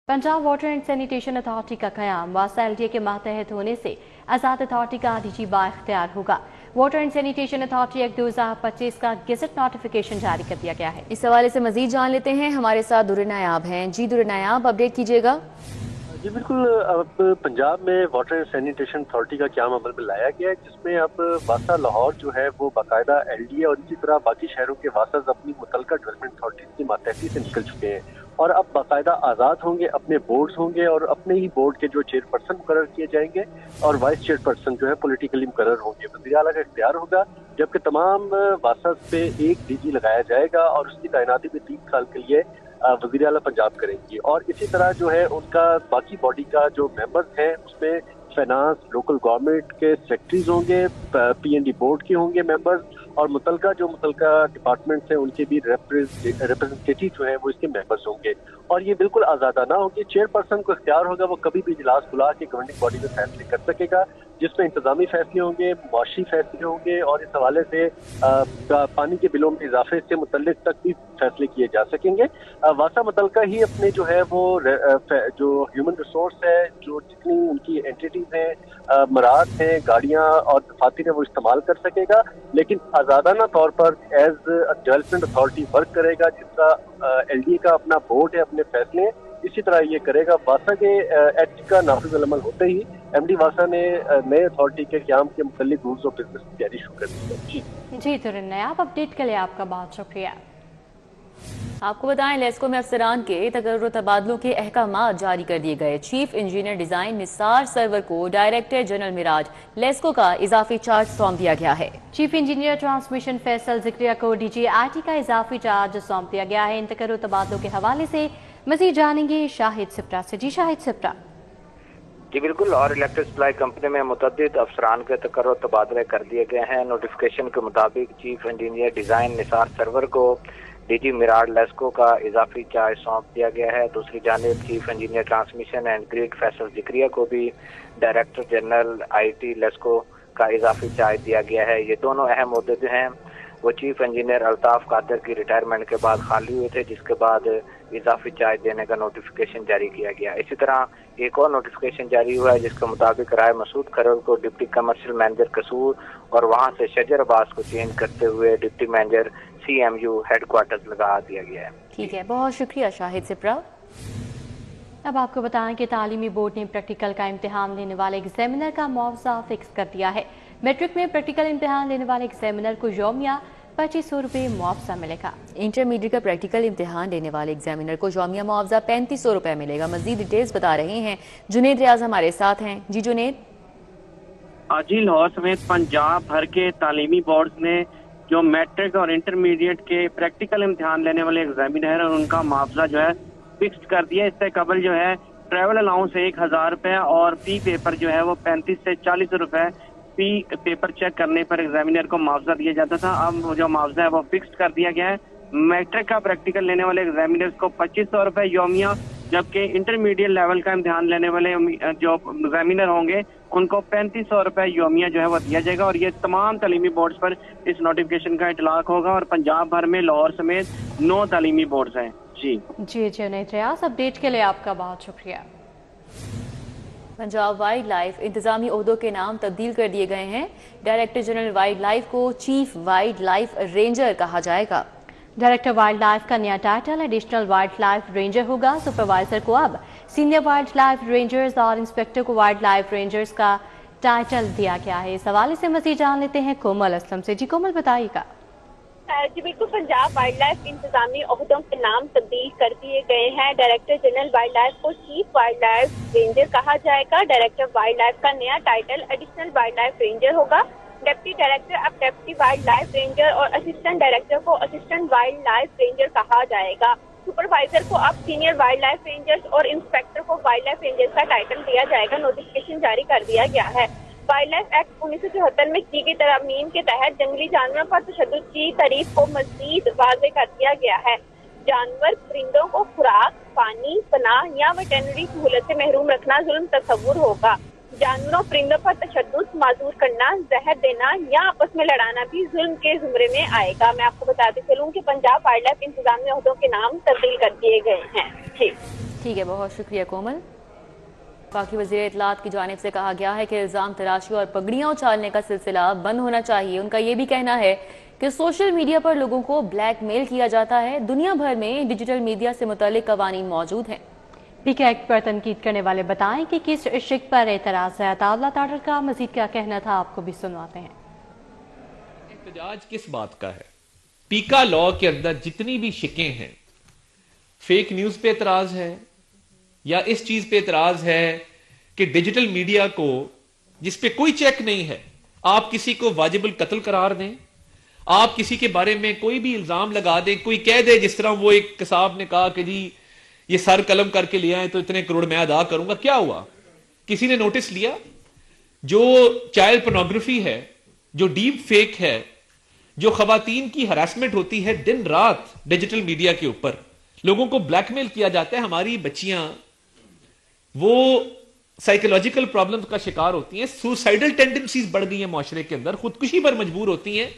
Punjab water and sanitation authority का क़याम वासा LDA के मातहत होने से आज़ाद अथॉरिटी का डीजी बाइख्तियार होगा। Water and sanitation authority act 2025 का गेजेट नोटिफिकेशन जारी कर दिया गया है। इस हवाले से मजीद जान लेते हैं, हमारे साथ दुर्र नायाब हैं। जी दुर्र नायाब, अपडेट कीजिएगा। जी बिल्कुल, अब पंजाब में वाटर एंड सैनिटेशन अथॉरिटी का क़याम अमल में लाया गया है, जिसमें अब वासा लाहौर जो है वो बाकायदा LDA और इसी तरह बाकी शहरों के वासाज अपनी मुतलका डेवलपमेंट अथॉरिटीज की मातहती से निकल चुके हैं और अब बाकायदा आज़ाद होंगे, अपने बोर्ड्स होंगे और अपने ही बोर्ड के जो चेयरपर्सन मुकर्रर किए जाएंगे और वाइस चेयरपर्सन जो है पॉलिटिकली मुकर्रर होंगे। वज़ीर आला का इख्तियार होगा, जबकि तमाम वासाज पे एक DG लगाया जाएगा और उसकी तैनाती भी 3 साल के लिए वज़ीर आला पंजाब करेंगी। और इसी तरह जो है उनका बाकी बॉडी का जो मेंबर्स हैं उसमें फाइनेंस, लोकल गवर्नमेंट के सेक्रेटरीज होंगे, PND बोर्ड के होंगे मेंबर्स और मुतलका डिपार्टमेंट्स हैं उनके भी रिप्रेजेंटेटिव जो है वो इसके मेंबर्स होंगे। और ये बिल्कुल आज़ादाना होगी। चेयरपर्सन को इख्तियार होगा वो कभी भी इजलास बुला के गवर्निंग बॉडी में फैसले कर सकेगा, जिसमें इंतजामी फैसले होंगे, मुआशी फैसले होंगे और इस हवाले से पानी के बिलों में इजाफे से मुतल्लिक तक भी फैसले किए जा सकेंगे। वासा मुतलका ही अपने जो है वो जो ह्यूमन रिसोर्स है, जो जितनी उनकी एंटिटीज हैं, मराद हैं, गाड़ियां और दफातर है वो इस्तेमाल कर सकेगा, लेकिन आज़ादाना तौर पर एज डेवलपमेंट अथॉरिटी वर्क करेगा। जिसका LDA का अपना बोर्ड है, अपने फैसले हैं, इसी तरह ये करेगा। वासा के एक्ट का नाफिज अमल होते ही MD वासा ने नए अथॉरिटी के क़याम के मुतालिक रूल्स ऑफ बिजनेस की तैयारी शुरू कर दी है। जी दुर्र नायाब, अपडेट के लिए आपका बहुत शुक्रिया। आपको बताएं, लेस्को में अफसरान के तकर्रुर तबादलों के अहकामात जारी कर दिए गए। Chief engineer design Nisar Sarwar को डायरेक्टर जनरल मिराज लेस्को का इजाफी चार्ज सौंप दिया गया है। Chief engineer transmission Faisal Zakria को DG IT का इजाफी चार्ज सौंप दिया गया है। इन तकर्रुर तबादलों के हवाले से मजीद जानेंगे शाहिद सिप्रा से। जी शाहिद सिप्रा। जी बिल्कुल, और इलेक्ट्रिक सप्लाई कंपनी में मुतअद्दिद अफसरान के तकर्रुर तबादले कर दिए गए हैं। नोटिफिकेशन के मुताबिक chief engineer design Nisar Sarwar को DG मिराज लेस्को का इजाफी चार्ज सौंप दिया गया है। दूसरी जानिब chief engineer transmission and grid Faisal Zakria को भी डायरेक्टर जनरल IT लेस्को का इजाफी चार्ज दिया गया है। ये दोनों अहम मुद्दे जो हैं वो चीफ इंजीनियर अल्ताफ कादर की रिटायरमेंट के बाद खाली हुए थे, जिसके बाद इजाफी चार्ज देने का नोटिफिकेशन जारी किया गया। इसी तरह एक और नोटिफिकेशन जारी हुआ है जिसके मुताबिक राय मसूद खरर को डिप्टी कमर्शियल मैनेजर कसूर और वहां से शजर अब्बास को चेंज करते हुए डिप्टी मैनेजर CMU हेडक्वार्टर्स लगा दिया गया है। ठीक है, बहुत शुक्रिया शाहिद सिप्रा। अब आपको बताएं कि तालीमी बोर्ड ने प्रैक्टिकल का इम्तिहान लेने वाले एग्जामिनर का मुआवजा फिक्स कर दिया है। मैट्रिक में प्रैक्टिकल इम्तिहान लेने वाले एग्जामिनर को यौमिया 2500 रुपये मुआवजा मिलेगा। इंटरमीडिएट का प्रैक्टिकल इम्तिहान लेने वाले एग्जामिनर को यौमिया मुआवजा 3500 रुपये मिलेगा। मजीद डिटेल्स बता रहे हैं जुनेद रियाज हमारे साथ हैं। जी जुनेद। जी, लाहौर समेत पंजाब भर के तालीमी बोर्ड ने जो मैट्रिक और इंटरमीडिएट के प्रैक्टिकल इम्तिहान लेने वाले एग्जामिनर और उनका मुआवजा जो है फिक्स कर दिया। इससे कबल जो है ट्रैवल अलाउंस 1000 रुपये और फी पेपर जो है वो 35 से 40 रुपए फी पेपर चेक करने पर एग्जामिनर को मुआवजा दिया जाता था। अब जो मुआवजा है वो फिक्स कर दिया गया है। मैट्रिक का प्रैक्टिकल लेने वाले एग्जामिनर्स को 2500 रुपये यौमिया, जबकि इंटरमीडिएट लेवल का इम्तिहान लेने वाले जो एग्जामिनर होंगे उनको 3500 रुपये यौमिया जो है वो दिया जाएगा। और ये तमाम तालीमी बोर्ड्स पर इस नोटिफिकेशन का इतलाक होगा और पंजाब भर में लाहौर समेत 9 तालीमी बोर्ड्स हैं। जी जुनेद रियाज, अपडेट के लिए आपका बहुत शुक्रिया। पंजाब वाइल्ड लाइफ इंतजामी ओहदों के नाम तब्दील कर दिए गए हैं। डायरेक्टर जनरल वाइल्ड लाइफ को चीफ वाइल्ड लाइफ रेंजर कहा जाएगा। डायरेक्टर वाइल्ड लाइफ का नया title additional wild life ranger होगा। सुपरवाइजर को अब सीनियर वाइल्ड लाइफ रेंजर्स और इंस्पेक्टर को वाइल्ड लाइफ रेंजर्स का टाइटल दिया गया है। इस हवाले से मजीद जान लेते हैं कोमल असलम से। जी कोमल, बताइएगा। जी बिल्कुल, पंजाब वाइल्ड लाइफ इंतजामी ओहदों के नाम तब्दील कर दिए गए हैं। डायरेक्टर जनरल वाइल्ड लाइफ को चीफ वाइल्ड लाइफ रेंजर कहा जाएगा। डायरेक्टर वाइल्ड लाइफ का नया title additional wild life ranger होगा। डिप्टी डायरेक्टर अब डिप्टी वाइल्ड लाइफ रेंजर और असिस्टेंट डायरेक्टर को असिस्टेंट वाइल्ड लाइफ रेंजर कहा जाएगा। सुपरवाइजर को अब सीनियर वाइल्ड लाइफ रेंजर्स और इंस्पेक्टर को वाइल्ड लाइफ रेंजर्स का टाइटल दिया जाएगा। नोटिफिकेशन जारी कर दिया गया है। वाइल्ड लाइफ एक्ट 1974 में की गई तरमीम के तहत जंगली जानवरों पर तशद्दुद की तारीफ को मजीद वाज़ेह कर दिया गया है। जानवर परिंदों को खुराक, पानी, पनाह या वेटरनरी सहूलत से महरूम रखना जुल्म तस्वुर होगा। जानवरों परिंदों पर तशद्दुद, माजूर करना, जहर देना या आपस में लड़ाना भी जुल्म के जुमरे में आएगा। मैं आपको बताते चलूं कि पंजाब वाइल्ड लाइफ इंतजामी ओहदों के नाम तब्दील कर दिए गए हैं। ठीक। ٹھیک ہے، بہت شکریہ کومل. وفاقی وزیر اطلاعات کی جانب سے کہا گیا ہے کہ الزام تراشی اور پگڑیاں اچھالنے کا سلسلہ بند ہونا چاہیے. ان کا یہ بھی کہنا ہے کہ سوشل میڈیا پر لوگوں کو بلیک میل کیا جاتا ہے. دنیا بھر میں ڈیجیٹل میڈیا سے متعلق قوانین موجود ہیں. پی کے ایکٹ پر تنقید کرنے والے بتائیں کہ کس شق پر اعتراض ہے. عطاءاللہ تاٹر کا مزید کیا کہنا تھا، آپ کو بھی سنواتے ہیں. احتجاج کس بات کا ہے؟ پیکا لا کے اندر جتنی بھی شقیں ہیں، فیک نیوز پہ اعتراض ہے یا اس چیز پہ اعتراض ہے کہ ڈیجیٹل میڈیا کو جس پہ کوئی چیک نہیں ہے، آپ کسی کو واجب القتل قرار دیں، آپ کسی کے بارے میں کوئی بھی الزام لگا دیں، کوئی کہہ دے جس طرح وہ ایک قصاب نے کہا کہ جی یہ سر قلم کر کے لے آئے تو اتنے کروڑ میں ادا کروں گا. کیا ہوا؟ کسی نے نوٹس لیا؟ جو چائلڈ پورنوگرافی ہے، جو ڈیپ فیک ہے، جو خواتین کی ہراسمنٹ ہوتی ہے دن رات ڈیجیٹل میڈیا کے اوپر، لوگوں کو بلیک میل کیا جاتا ہے. ہماری بچیاں وہ سائیکولوجیکل پرابلم کا شکار ہوتی ہیں، سوسائڈل ٹینڈنسیز بڑھ گئی ہیں معاشرے کے اندر، خودکشی پر مجبور ہوتی ہیں.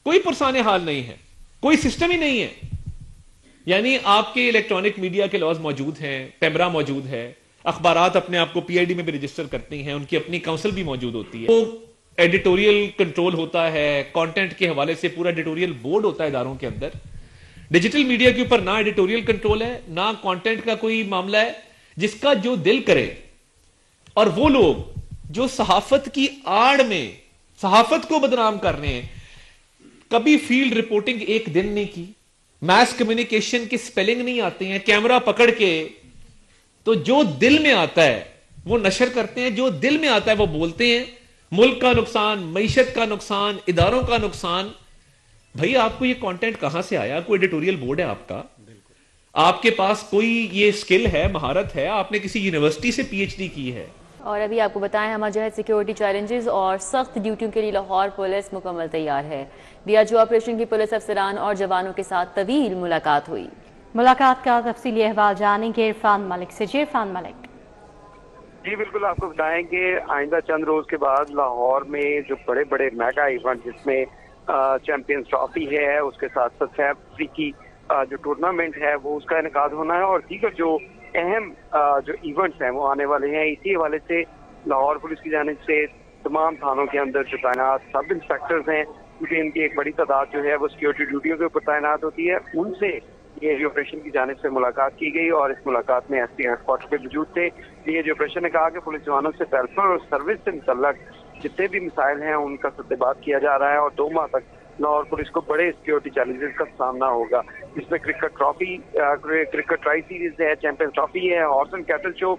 کوئی پرسان حال نہیں ہے، کوئی سسٹم ہی نہیں ہے. یعنی آپ کے الیکٹرانک میڈیا کے لاز موجود ہیں، پیمرا موجود ہے، اخبارات اپنے آپ کو پی آئی ڈی میں بھی رجسٹر کرتی ہیں، ان کی اپنی کونسل بھی موجود ہوتی ہے. وہ ایڈیٹوریل کنٹرول ہوتا ہے، کانٹینٹ کے حوالے سے پورا ایڈیٹوریل بورڈ ہوتا ہے اداروں کے اندر. ڈیجیٹل میڈیا کے اوپر نہ ایڈیٹوریل کنٹرول ہے، نہ کانٹینٹ کا کوئی معاملہ ہے. جس کا جو دل کرے، اور وہ لوگ جو صحافت کی آڑ میں صحافت کو بدنام کر رہے ہیں، کبھی فیلڈ رپورٹنگ ایک دن نہیں کی، میس کمیونیکیشن کے سپیلنگ نہیں آتے ہیں، کیمرہ پکڑ کے تو جو دل میں آتا ہے وہ نشر کرتے ہیں، جو دل میں آتا ہے وہ بولتے ہیں. ملک کا نقصان، معیشت کا نقصان، اداروں کا نقصان. بھائی آپ کو یہ کانٹینٹ کہاں سے آیا؟ کوئی ایڈیٹوریل بورڈ ہے آپ کا؟ آپ کے پاس کوئی یہ سکل ہے، مہارت ہے؟ آپ نے کسی یونیورسٹی سے پی ایچ ڈی کی ہے؟ اور ابھی آپ کو بتائیں ہمارا جو ہے سیکیورٹی چیلنجز اور سخت ڈیوٹیوں کے لیے لاہور پولیس مکمل تیار ہے. ڈی آر جی آپریشن کی پولیس افسران اور جوانوں کے ساتھ طویل ملاقات ہوئی. ملاقات کا تفصیلی احوال جانیں گے عرفان ملک سے. جی عرفان ملک. جی بالکل، آپ کو بتائیں کہ آئندہ چند روز کے بعد لاہور میں جو بڑے بڑے میگا ایونٹ جس میں چیمپئنز ٹرافی ہے، اس کے ساتھ ساتھ سیف افریقی جو ٹورنامنٹ ہے وہ اس کا انعقاد ہونا ہے، اور دیگر جو اہم جو ایونٹس ہیں وہ آنے والے ہیں. اسی حوالے سے لاہور پولیس کی جانب سے تمام تھانوں کے اندر جو تعینات سب انسپیکٹرز ہیں، کیونکہ ان کی ایک بڑی تعداد جو ہے وہ سیکیورٹی ڈیوٹیوں کے اوپر تعینات ہوتی ہے، ان سے یہ آپریشن کی جانب سے ملاقات کی گئی. اور اس ملاقات میں ایس پی ہیڈ کوارٹر پہ موجود تھے. یہ آپریشن نے کہا کہ پولیس جوانوں سے ویلفیئر اور سروس سے متعلق جتنے بھی مسائل ہیں ان کا ستیہ کیا جا رہا ہے، اور 2 ماہ تک لاہور پولیس کو بڑے سیکیورٹی چیلنجز کا سامنا ہوگا، جس میں cricket trophy, cricket tri series ہے، چیمپئنز ٹرافی ہے، ہارس اینڈ کیٹل شو،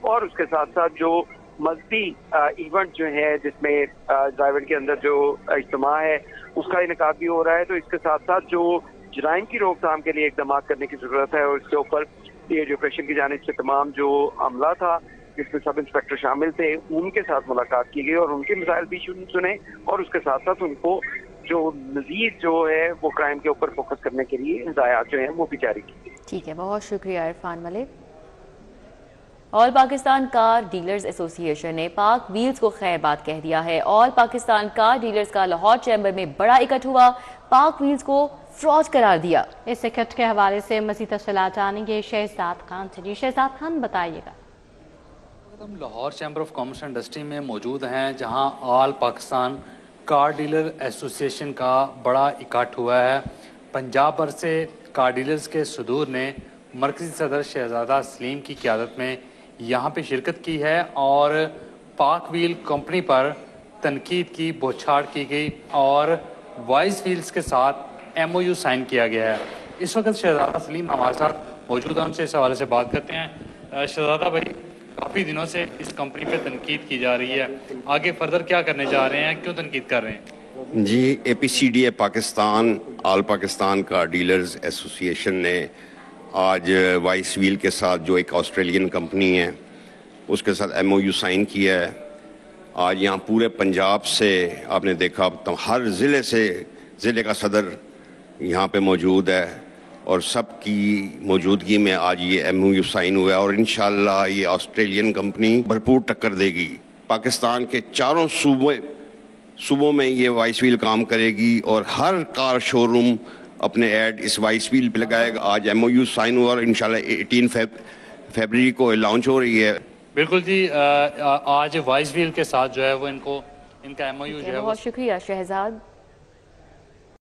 اور اس کے ساتھ ساتھ جو مذہبی ایونٹ جو ہے جس میں ڈرائیور کے اندر جو اجتماع ہے اس کا انعقاد بھی ہو رہا ہے. تو اس کے ساتھ ساتھ جو جرائم کی روک تھام کے لیے اقدامات کرنے کی ضرورت ہے، اور اس کے اوپر یہ آپریشن کی جانب سے تمام جو عملہ تھا جس میں سب انسپیکٹر شامل تھے ان کے ساتھ ملاقات کی گئی، اور ان کے مسائل بھی سنے، اور اس کے ساتھ ساتھ ان کو جو مزید جو ہے وہ کرائم کے اوپر فوکس کرنے کے لیے ہدایات جو ہیں وہ بھی جاری کی. ٹھیک ہے، بہت شکریہ عرفان ملک. آل Pakistan car dealers association نے پاک ویلز کو خیر بات کہہ دیا ہے. آل پاکستان کار ڈیلرز کا لاہور چیمبر میں بڑا اکٹھ ہوا، پاک ویلز کو فراڈ قرار دیا. اس اکٹھ کے حوالے سے مزید تفصیلات جانیں گے شہزاد خان سے. جی شہزاد خان بتائیے گا. ہم Lahore chamber of commerce and industry میں موجود ہیں، جہاں آل پاکستان کار ڈیلر ایسوسی ایشن کا بڑا اکٹھ ہوا ہے. پنجاب بھر سے کار ڈیلرز کے صدور نے مرکزی صدر شہزادہ سلیم کی قیادت میں یہاں پہ شرکت کی ہے، اور پاک ویل کمپنی پر تنقید کی، بوچھاڑ کی گئی، اور وائز ویلز کے ساتھ ایم او یو سائن کیا گیا ہے. اس وقت شہزادہ سلیم ہمارے ساتھ موجود ہیں، ان سے اس حوالے سے بات کرتے ہیں. شہزادہ بھائی، کافی دنوں سے اس کمپنی پہ تنقید کی جا رہی ہے، آگے فردر کیا کرنے جا رہے ہیں، کیوں تنقید کر رہے ہیں؟ جی، A P C D A Pakistan, all Pakistan car dealers association نے آج وائس ویل کے ساتھ جو ایک آسٹریلین کمپنی ہے اس کے ساتھ ایم او یو سائن کیا ہے. آج یہاں پورے پنجاب سے آپ نے دیکھا ہر ضلع سے ضلع کا صدر یہاں پہ موجود ہے، اور سب کی موجودگی میں آج یہ ایم او یو سائن ہوا ہے، اور انشاءاللہ یہ آسٹریلین کمپنی بھرپور ٹکر دے گی. پاکستان کے 4 صوبوں میں یہ وائس ویل کام کرے گی، اور ہر کار شو روم اپنے ایڈ اس وائس ویل پہ لگائے گا. آج ایم او یو سائن ہوا، اور انشاءاللہ 18 फरवरी को लॉन्च हो रही है। बिल्कुल जी, आज वाइस व्हील के साथ जो है वो इनका MOU जो है बहुत शुक्रिया शहजाद।